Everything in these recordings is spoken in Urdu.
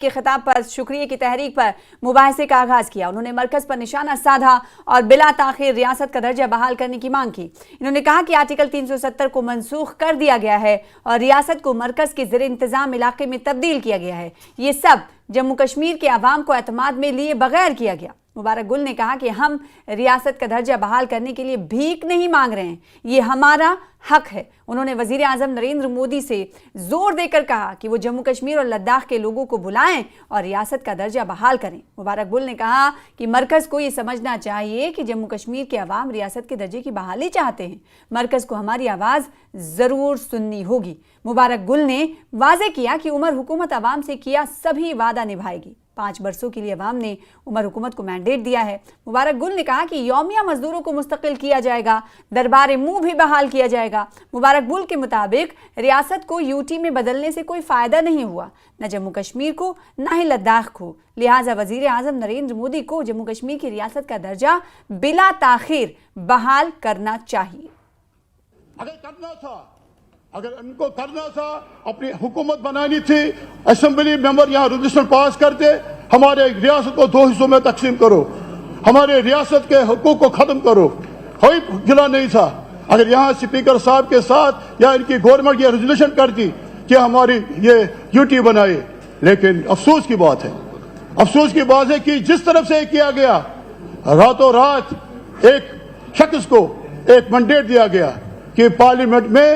کے خطاب پر شکریہ کی تحریک پر مباحثے کا آغاز کیا۔ انہوں نے مرکز پر نشانہ سادھا اور بلا تاخیر ریاست کا درجہ بحال کرنے کی مانگ کی۔ انہوں نے کہا کہ آرٹیکل 370 کو منسوخ کر دیا گیا ہے اور ریاست کو مرکز کے زیر انتظام علاقے میں تبدیل کیا گیا ہے۔ یہ سب جموں کشمیر کے عوام کو اعتماد میں لیے بغیر کیا گیا۔ مبارک گل نے کہا کہ ہم ریاست کا درجہ بحال کرنے کے لیے بھیک نہیں مانگ رہے ہیں، یہ ہمارا حق ہے۔ انہوں نے وزیر اعظم نریندر مودی سے زور دے کر کہا کہ وہ جموں کشمیر اور لداخ کے لوگوں کو بلائیں اور ریاست کا درجہ بحال کریں۔ مبارک گل نے کہا کہ مرکز کو یہ سمجھنا چاہیے کہ جموں کشمیر کے عوام ریاست کے درجے کی بحالی چاہتے ہیں، مرکز کو ہماری آواز ضرور سننی ہوگی۔ مبارک گل نے واضح کیا کہ عمر حکومت عوام سے کیا سبھی وعدہ نبھائے گی۔ 5 برسوں کے لیے عوام نے عمر حکومت کو مینڈیٹ دیا ہے۔ مبارک گل نے کہا کہ یومیہ مزدوروں کو مستقل کیا جائے گا، دربار منہ بھی بحال کیا جائے گا۔ مبارک گل کے مطابق ریاست کو یوٹی میں بدلنے سے کوئی فائدہ نہیں ہوا، نہ جموں کشمیر کو نہ ہی لداخ کو، لہٰذا وزیر اعظم نریندر مودی کو جموں کشمیر کی ریاست کا درجہ بلا تاخیر بحال کرنا چاہیے۔ اگر ان کو کرنا تھا، اپنی حکومت بنانی تھی، اسمبلی ممبر یہاں ریزولوشن پاس کرتے، ہمارے ریاست کو 2 حصوں میں تقسیم کرو، ہمارے ریاست کے حقوق کو ختم کرو، کوئی گلا نہیں تھا۔ اگر یہاں اسپیکر صاحب کے ساتھ یا ان کی گورنمنٹ یہ ریزولوشن کرتی کہ ہماری یہ یوٹی بنائے، لیکن افسوس کی بات ہے کہ جس طرف سے کیا گیا، راتوں رات ایک شخص کو ایک مینڈیٹ دیا گیا کہ پارلیمنٹ میں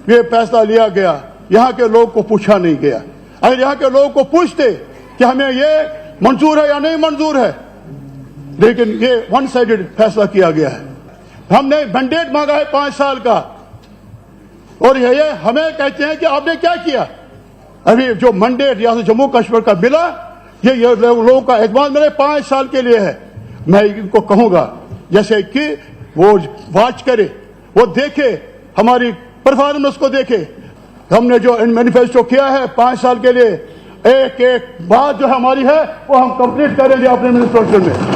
یہ فیصلہ لیا گیا، یہاں کے لوگ کو پوچھا نہیں گیا۔ اگر یہاں کے لوگ کو پوچھتے کہ ہمیں یہ منظور ہے یا نہیں منظور ہے، لیکن یہ ون سائیڈڈ فیصلہ کیا گیا ہے۔ ہم نے مینڈیٹ مانگا ہے 5 سال کا، اور یہ ہمیں کہتے ہیں کہ آپ نے کیا کیا۔ ابھی جو مینڈیٹ ریاست جموں کشمیر کا ملا، یہ لوگوں کا اعتماد میرے 5 سال کے لیے ہے۔ میں ان کو کہوں گا جیسے کہ وہ واچ کرے، وہ دیکھے، ہماری پرفارمنس کو دیکھے۔ ہم نے جو مینیفیسٹو کیا ہے 5 سال کے لیے، ایک ایک بات جو ہماری ہے وہ ہم کمپلیٹ کریں گے اپنے مینیفیسٹو میں۔